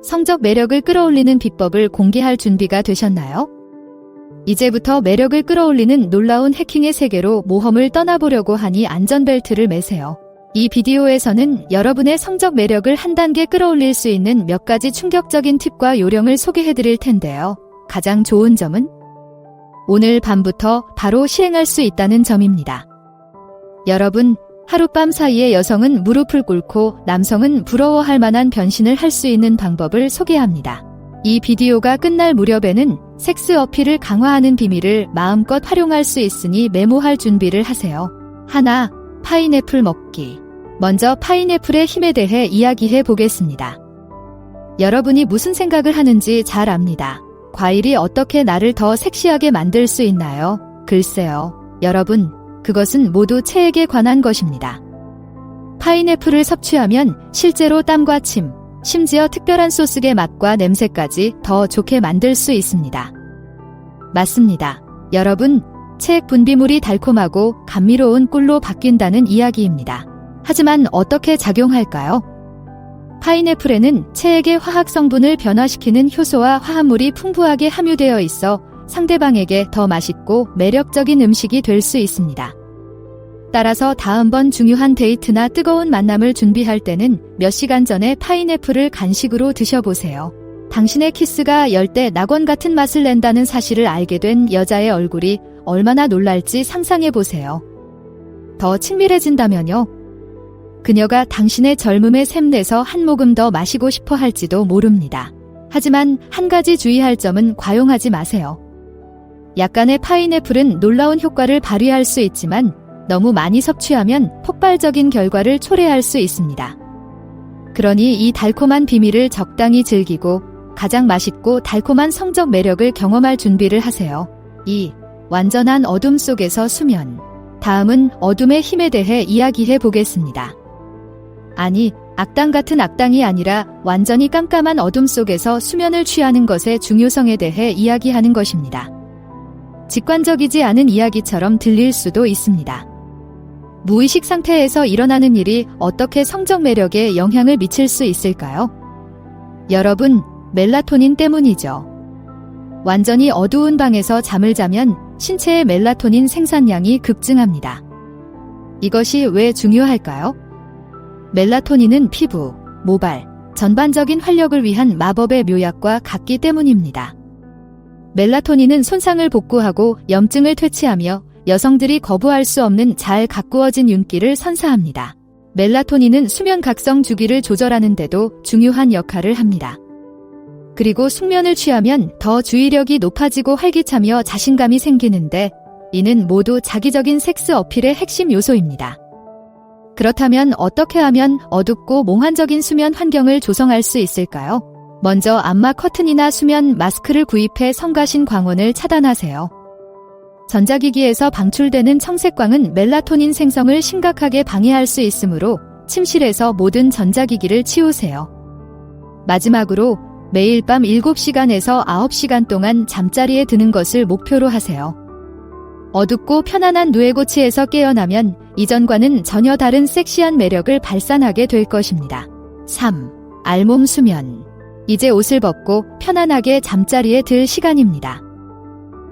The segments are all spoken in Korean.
성적 매력을 끌어올리는 비법을 공개할 준비가 되셨나요? 이제부터 매력을 끌어올리는 놀라운 해킹의 세계로 모험을 떠나보려고 하니 안전벨트를 매세요. 이 비디오에서는 여러분의 성적 매력을 한 단계 끌어올릴 수 있는 몇 가지 충격적인 팁과 요령을 소개해드릴 텐데요. 가장 좋은 점은 오늘 밤부터 바로 실행할 수 있다는 점입니다. 여러분, 하룻밤 사이에 여성은 무릎을 꿇고 남성은 부러워할 만한 변신을 할 수 있는 방법을 소개합니다. 이 비디오가 끝날 무렵에는 섹스 어필을 강화하는 비밀을 마음껏 활용할 수 있으니 메모할 준비를 하세요. 하나, 파인애플 먹기. 먼저 파인애플의 힘에 대해 이야기해 보겠습니다. 여러분이 무슨 생각을 하는지 잘 압니다. 과일이 어떻게 나를 더 섹시하게 만들 수 있나요? 글쎄요. 여러분, 그것은 모두 체액에 관한 것입니다. 파인애플을 섭취하면 실제로 땀과 침, 심지어 특별한 소스의 맛과 냄새까지 더 좋게 만들 수 있습니다. 맞습니다. 여러분, 체액 분비물이 달콤하고 감미로운 꿀로 바뀐다는 이야기입니다. 하지만 어떻게 작용할까요? 파인애플에는 체액의 화학 성분을 변화시키는 효소와 화합물이 풍부하게 함유되어 있어 상대방에게 더 맛있고 매력적인 음식이 될 수 있습니다. 따라서 다음번 중요한 데이트나 뜨거운 만남을 준비할 때는 몇 시간 전에 파인애플을 간식으로 드셔보세요. 당신의 키스가 열대 낙원 같은 맛을 낸다는 사실을 알게 된 여자의 얼굴이 얼마나 놀랄지 상상해보세요. 더 친밀해진다면요. 그녀가 당신의 젊음에 샘내서 한 모금 더 마시고 싶어 할지도 모릅니다. 하지만 한 가지 주의할 점은 과용하지 마세요. 약간의 파인애플은 놀라운 효과를 발휘할 수 있지만 너무 많이 섭취하면 폭발적인 결과를 초래할 수 있습니다. 그러니 이 달콤한 비밀을 적당히 즐기고 가장 맛있고 달콤한 성적 매력을 경험할 준비를 하세요. 2. 완전한 어둠 속에서 수면. 다음은 어둠의 힘에 대해 이야기해 보겠습니다. 아니, 악당 같은 악당이 아니라 완전히 깜깜한 어둠 속에서 수면을 취하는 것의 중요성에 대해 이야기하는 것입니다. 직관적이지 않은 이야기처럼 들릴 수도 있습니다. 무의식 상태에서 일어나는 일이 어떻게 성적 매력에 영향을 미칠 수 있을까요? 여러분, 멜라토닌 때문이죠. 완전히 어두운 방에서 잠을 자면 신체의 멜라토닌 생산량이 급증합니다. 이것이 왜 중요할까요? 멜라토닌은 피부, 모발, 전반적인 활력을 위한 마법의 묘약과 같기 때문입니다. 멜라토닌은 손상을 복구하고 염증을 퇴치하며 여성들이 거부할 수 없는 잘 가꾸어진 윤기를 선사합니다. 멜라토닌은 수면 각성 주기를 조절하는 데도 중요한 역할을 합니다. 그리고 숙면을 취하면 더 주의력이 높아지고 활기차며 자신감이 생기는데 이는 모두 자기적인 섹스 어필의 핵심 요소입니다. 그렇다면 어떻게 하면 어둡고 몽환적인 수면 환경을 조성할 수 있을까요? 먼저 암막 커튼이나 수면 마스크를 구입해 성가신 광원을 차단하세요. 전자기기에서 방출되는 청색광은 멜라토닌 생성을 심각하게 방해할 수 있으므로 침실에서 모든 전자기기를 치우세요. 마지막으로 매일 밤 7시간에서 9시간 동안 잠자리에 드는 것을 목표로 하세요. 어둡고 편안한 누에고치에서 깨어나면 이전과는 전혀 다른 섹시한 매력을 발산하게 될 것입니다. 3. 알몸 수면. 이제 옷을 벗고 편안하게 잠자리에 들 시간입니다.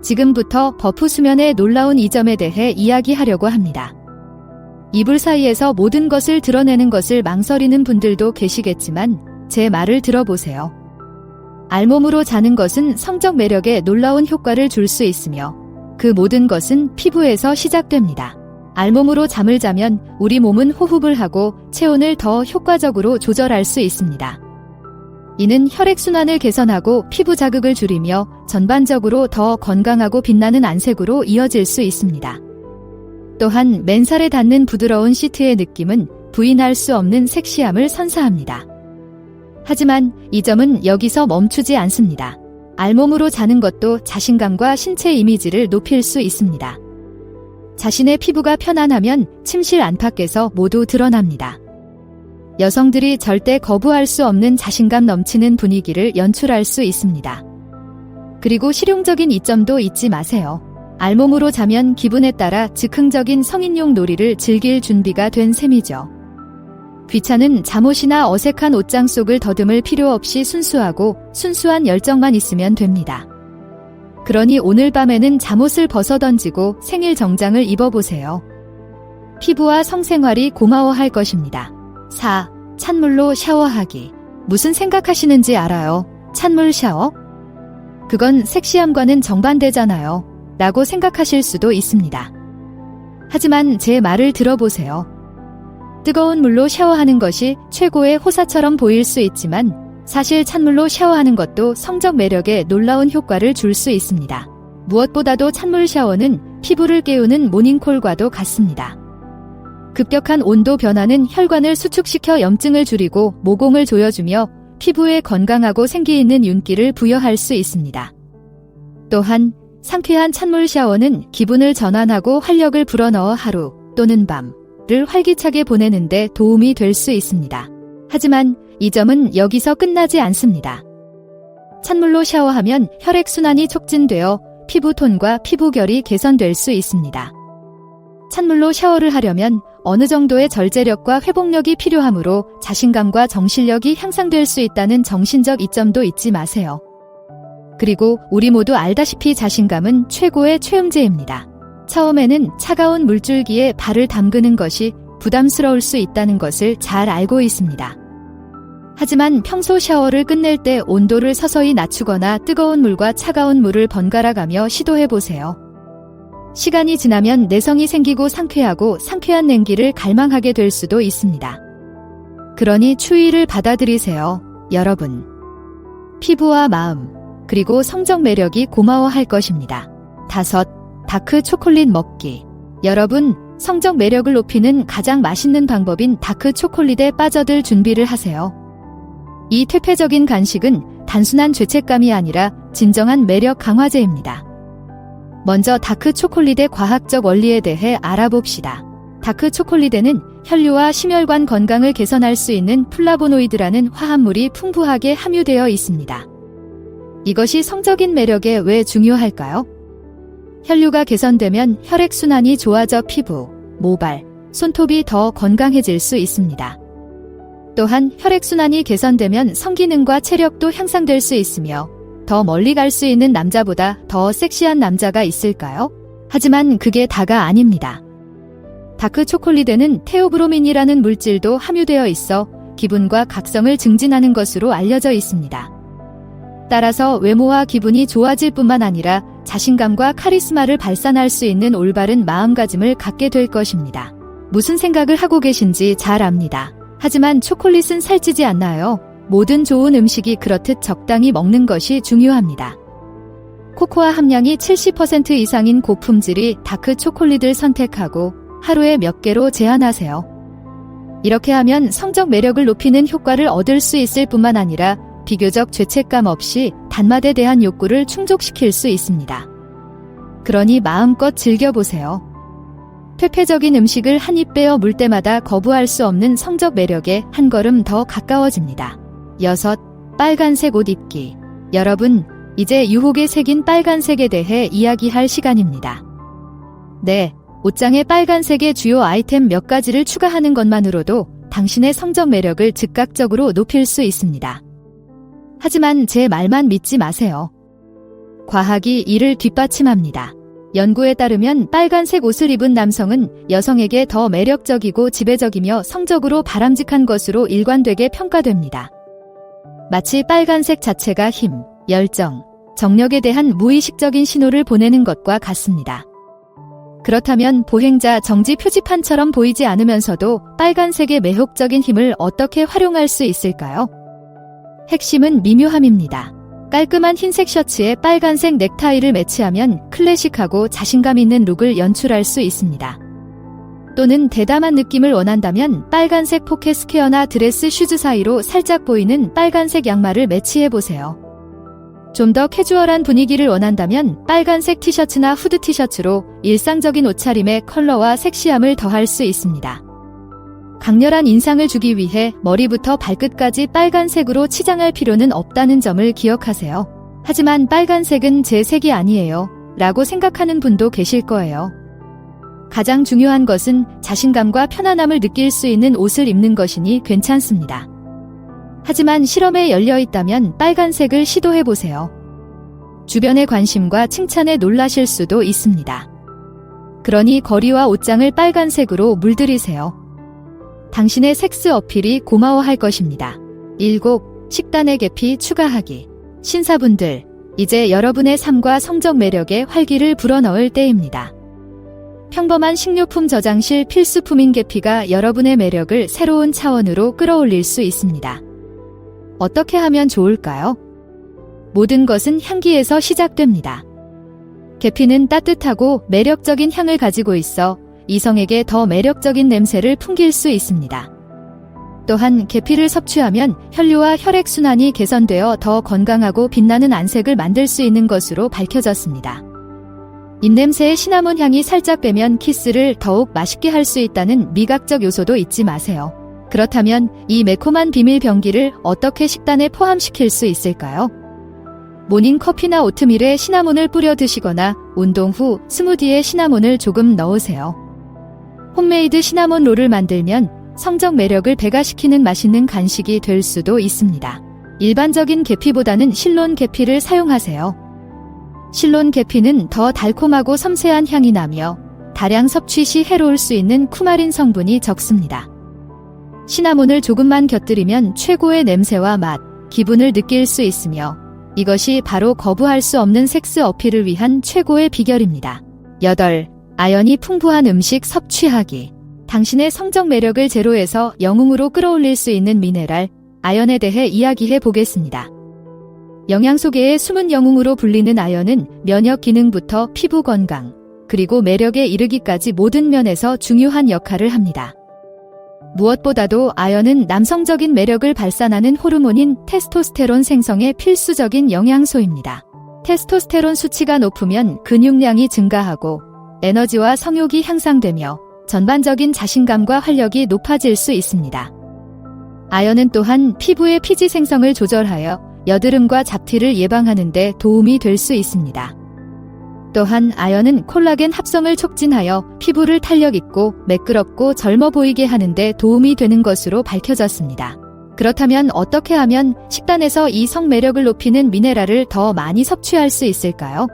지금부터 버프 수면의 놀라운 이점에 대해 이야기하려고 합니다. 이불 사이에서 모든 것을 드러내는 것을 망설이는 분들도 계시겠지만 제 말을 들어보세요. 알몸으로 자는 것은 성적 매력에 놀라운 효과를 줄 수 있으며 그 모든 것은 피부에서 시작됩니다. 알몸으로 잠을 자면 우리 몸은 호흡을 하고 체온을 더 효과적으로 조절할 수 있습니다. 이는 혈액순환을 개선하고 피부 자극을 줄이며 전반적으로 더 건강하고 빛나는 안색으로 이어질 수 있습니다. 또한 맨살에 닿는 부드러운 시트의 느낌은 부인할 수 없는 섹시함을 선사합니다. 하지만 이 점은 여기서 멈추지 않습니다. 알몸으로 자는 것도 자신감과 신체 이미지를 높일 수 있습니다. 자신의 피부가 편안하면 침실 안팎에서 모두 드러납니다. 여성들이 절대 거부할 수 없는 자신감 넘치는 분위기를 연출할 수 있습니다. 그리고 실용적인 이점도 잊지 마세요. 알몸으로 자면 기분에 따라 즉흥적인 성인용 놀이를 즐길 준비가 된 셈이죠. 귀찮은 잠옷이나 어색한 옷장 속을 더듬을 필요 없이 순수하고 순수한 열정만 있으면 됩니다. 그러니 오늘 밤에는 잠옷을 벗어던지고 생일 정장을 입어보세요. 피부와 성생활이 고마워할 것입니다. 4. 찬물로 샤워하기. 무슨 생각하시는지 알아요? 찬물 샤워? 그건 섹시함과는 정반대잖아요. 라고 생각하실 수도 있습니다. 하지만 제 말을 들어보세요. 뜨거운 물로 샤워하는 것이 최고의 호사처럼 보일 수 있지만 사실 찬물로 샤워하는 것도 성적 매력에 놀라운 효과를 줄 수 있습니다. 무엇보다도 찬물 샤워는 피부를 깨우는 모닝콜과도 같습니다. 급격한 온도 변화는 혈관을 수축시켜 염증을 줄이고 모공을 조여주며 피부에 건강하고 생기 있는 윤기를 부여할 수 있습니다. 또한 상쾌한 찬물 샤워는 기분을 전환하고 활력을 불어넣어 하루 또는 밤을 활기차게 보내는데 도움이 될 수 있습니다. 하지만 이 점은 여기서 끝나지 않습니다. 찬물로 샤워하면 혈액순환이 촉진되어 피부톤과 피부결이 개선될 수 있습니다. 찬물로 샤워를 하려면 어느 정도의 절제력과 회복력이 필요하므로 자신감과 정신력이 향상될 수 있다는 정신적 이점도 잊지 마세요. 그리고 우리 모두 알다시피 자신감은 최고의 최음제입니다. 처음에는 차가운 물줄기에 발을 담그는 것이 부담스러울 수 있다는 것을 잘 알고 있습니다. 하지만 평소 샤워를 끝낼 때 온도를 서서히 낮추거나 뜨거운 물과 차가운 물을 번갈아 가며 시도해보세요. 시간이 지나면 내성이 생기고 상쾌한 냉기를 갈망하게 될 수도 있습니다. 그러니 추위를 받아들이세요, 여러분. 피부와 마음, 그리고 성적 매력이 고마워할 것입니다. 5. 다크 초콜릿 먹기. 여러분, 성적 매력을 높이는 가장 맛있는 방법인 다크 초콜릿에 빠져들 준비를 하세요. 이 퇴폐적인 간식은 단순한 죄책감이 아니라 진정한 매력 강화제입니다. 먼저 다크 초콜릿의 과학적 원리에 대해 알아봅시다. 다크 초콜릿에는 혈류와 심혈관 건강을 개선할 수 있는 플라보노이드라는 화합물이 풍부하게 함유되어 있습니다. 이것이 성적인 매력에 왜 중요할까요? 혈류가 개선되면 혈액순환이 좋아져 피부, 모발, 손톱이 더 건강해질 수 있습니다. 또한 혈액순환이 개선되면 성기능과 체력도 향상될 수 있으며 더 멀리 갈 수 있는 남자보다 더 섹시한 남자가 있을까요? 하지만 그게 다가 아닙니다. 다크 초콜릿에는 테오브로민이라는 물질도 함유되어 있어 기분과 각성을 증진하는 것으로 알려져 있습니다. 따라서 외모와 기분이 좋아질 뿐만 아니라 자신감과 카리스마를 발산할 수 있는 올바른 마음가짐을 갖게 될 것입니다. 무슨 생각을 하고 계신지 잘 압니다. 하지만 초콜릿은 살찌지 않나요? 모든 좋은 음식이 그렇듯 적당히 먹는 것이 중요합니다. 코코아 함량이 70% 이상인 고품질이 다크 초콜릿을 선택하고 하루에 몇 개로 제한하세요. 이렇게 하면 성적 매력을 높이는 효과를 얻을 수 있을 뿐만 아니라 비교적 죄책감 없이 단맛에 대한 욕구를 충족시킬 수 있습니다. 그러니 마음껏 즐겨보세요. 퇴폐적인 음식을 한 입 빼어 물 때마다 거부할 수 없는 성적 매력에 한 걸음 더 가까워집니다. 6. 빨간색 옷 입기. 여러분, 이제 유혹에 새긴 빨간색에 대해 이야기할 시간입니다. 네, 옷장에 빨간색의 주요 아이템 몇 가지를 추가하는 것만으로도 당신의 성적 매력을 즉각적으로 높일 수 있습니다. 하지만 제 말만 믿지 마세요. 과학이 이를 뒷받침합니다. 연구에 따르면 빨간색 옷을 입은 남성은 여성에게 더 매력적이고 지배적이며 성적으로 바람직한 것으로 일관되게 평가됩니다. 마치 빨간색 자체가 힘, 열정, 정력에 대한 무의식적인 신호를 보내는 것과 같습니다. 그렇다면 보행자 정지 표지판처럼 보이지 않으면서도 빨간색의 매혹적인 힘을 어떻게 활용할 수 있을까요? 핵심은 미묘함입니다. 깔끔한 흰색 셔츠에 빨간색 넥타이를 매치하면 클래식하고 자신감 있는 룩을 연출할 수 있습니다. 또는 대담한 느낌을 원한다면 빨간색 포켓 스퀘어나 드레스 슈즈 사이로 살짝 보이는 빨간색 양말을 매치해보세요. 좀 더 캐주얼한 분위기를 원한다면 빨간색 티셔츠나 후드 티셔츠로 일상적인 옷차림에 컬러와 섹시함을 더할 수 있습니다. 강렬한 인상을 주기 위해 머리부터 발끝까지 빨간색으로 치장할 필요는 없다는 점을 기억하세요. 하지만 빨간색은 제 색이 아니에요 라고 생각하는 분도 계실 거예요. 가장 중요한 것은 자신감과 편안함을 느낄 수 있는 옷을 입는 것이니 괜찮습니다. 하지만 실험에 열려 있다면 빨간색을 시도해보세요. 주변의 관심과 칭찬에 놀라실 수도 있습니다. 그러니 거리와 옷장을 빨간색으로 물들이세요. 당신의 섹스 어필이 고마워할 것입니다. 7. 식단의 계피 추가하기. 신사분들, 이제 여러분의 삶과 성적 매력에 활기를 불어넣을 때입니다. 평범한 식료품 저장실 필수품인 계피가 여러분의 매력을 새로운 차원으로 끌어올릴 수 있습니다. 어떻게 하면 좋을까요? 모든 것은 향기에서 시작됩니다. 계피는 따뜻하고 매력적인 향을 가지고 있어 이성에게 더 매력적인 냄새를 풍길 수 있습니다. 또한 계피를 섭취하면 혈류와 혈액순환이 개선되어 더 건강하고 빛나는 안색을 만들 수 있는 것으로 밝혀졌습니다. 입냄새의 시나몬 향이 살짝 빼면 키스를 더욱 맛있게 할 수 있다는 미각적 요소도 잊지 마세요. 그렇다면 이 매콤한 비밀 병기를 어떻게 식단에 포함시킬 수 있을까요? 모닝 커피나 오트밀에 시나몬을 뿌려 드시거나 운동 후 스무디에 시나몬을 조금 넣으세요. 홈메이드 시나몬 롤을 만들면 성적 매력을 배가시키는 맛있는 간식이 될 수도 있습니다. 일반적인 계피보다는 실론 계피를 사용하세요. 실론 계피는 더 달콤하고 섬세한 향이 나며 다량 섭취 시 해로울 수 있는 쿠마린 성분이 적습니다. 시나몬을 조금만 곁들이면 최고의 냄새와 맛, 기분을 느낄 수 있으며 이것이 바로 거부할 수 없는 섹스 어필을 위한 최고의 비결입니다. 8. 아연이 풍부한 음식 섭취하기. 당신의 성적 매력을 제로에서 영웅으로 끌어올릴 수 있는 미네랄, 아연에 대해 이야기해 보겠습니다. 영양소계의 숨은 영웅으로 불리는 아연은 면역 기능부터 피부 건강, 그리고 매력에 이르기까지 모든 면에서 중요한 역할을 합니다. 무엇보다도 아연은 남성적인 매력을 발산하는 호르몬인 테스토스테론 생성에 필수적인 영양소입니다. 테스토스테론 수치가 높으면 근육량이 증가하고 에너지와 성욕이 향상되며 전반적인 자신감과 활력이 높아질 수 있습니다. 아연은 또한 피부의 피지 생성을 조절하여 여드름과 잡티를 예방하는 데 도움이 될 수 있습니다. 또한 아연은 콜라겐 합성을 촉진하여 피부를 탄력 있고 매끄럽고 젊어 보이게 하는 데 도움이 되는 것으로 밝혀졌습니다. 그렇다면 어떻게 하면 식단에서 이 성 매력을 높이는 미네랄을 더 많이 섭취할 수 있을까요?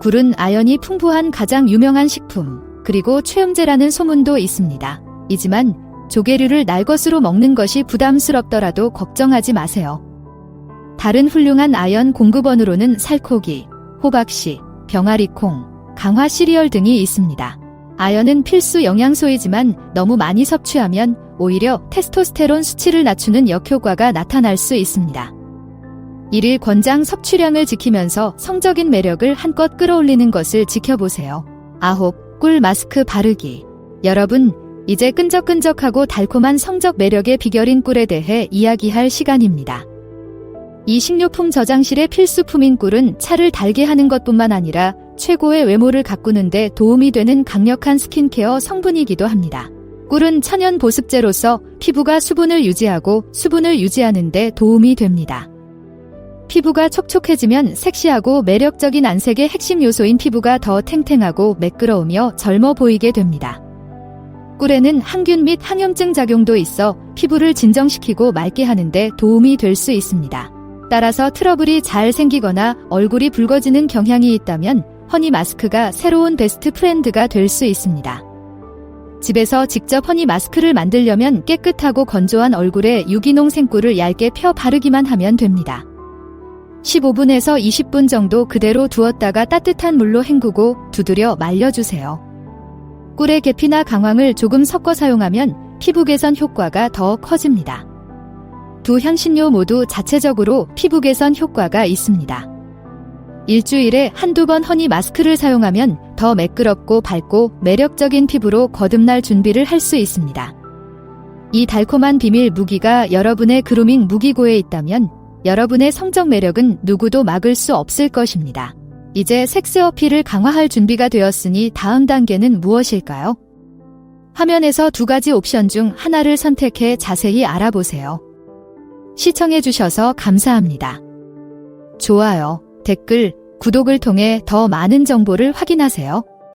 굴은 아연이 풍부한 가장 유명한 식품, 그리고 최음제라는 소문도 있습니다. 이지만 조개류를 날것으로 먹는 것이 부담스럽더라도 걱정하지 마세요. 다른 훌륭한 아연 공급원으로는 살코기, 호박씨, 병아리콩, 강화 시리얼 등이 있습니다. 아연은 필수 영양소이지만 너무 많이 섭취하면 오히려 테스토스테론 수치를 낮추는 역효과가 나타날 수 있습니다. 1일 권장 섭취량을 지키면서 성적인 매력을 한껏 끌어올리는 것을 지켜보세요. 9. 꿀 마스크 바르기. 여러분, 이제 끈적끈적하고 달콤한 성적 매력의 비결인 꿀에 대해 이야기할 시간입니다. 이 식료품 저장실의 필수품인 꿀은 차를 달게 하는 것뿐만 아니라 최고의 외모를 가꾸는 데 도움이 되는 강력한 스킨케어 성분이기도 합니다. 꿀은 천연 보습제로서 피부가 수분을 유지하고 수분을 유지하는 데 도움이 됩니다. 피부가 촉촉해지면 섹시하고 매력적인 안색의 핵심 요소인 피부가 더 탱탱하고 매끄러우며 젊어 보이게 됩니다. 꿀에는 항균 및 항염증 작용도 있어 피부를 진정시키고 맑게 하는 데 도움이 될 수 있습니다. 따라서 트러블이 잘 생기거나 얼굴이 붉어지는 경향이 있다면 허니 마스크가 새로운 베스트 프렌드가 될 수 있습니다. 집에서 직접 허니 마스크를 만들려면 깨끗하고 건조한 얼굴에 유기농 생꿀을 얇게 펴 바르기만 하면 됩니다. 15분에서 20분 정도 그대로 두었다가 따뜻한 물로 헹구고 두드려 말려주세요. 꿀에 계피나 강황을 조금 섞어 사용하면 피부 개선 효과가 더 커집니다. 두 향신료 모두 자체적으로 피부 개선 효과가 있습니다. 일주일에 한두 번 허니 마스크를 사용하면 더 매끄럽고 밝고 매력적인 피부로 거듭날 준비를 할 수 있습니다. 이 달콤한 비밀 무기가 여러분의 그루밍 무기고에 있다면 여러분의 성적 매력은 누구도 막을 수 없을 것입니다. 이제 섹스 어필을 강화할 준비가 되었으니 다음 단계는 무엇일까요? 화면에서 두 가지 옵션 중 하나를 선택해 자세히 알아보세요. 시청해주셔서 감사합니다. 좋아요, 댓글, 구독을 통해 더 많은 정보를 확인하세요.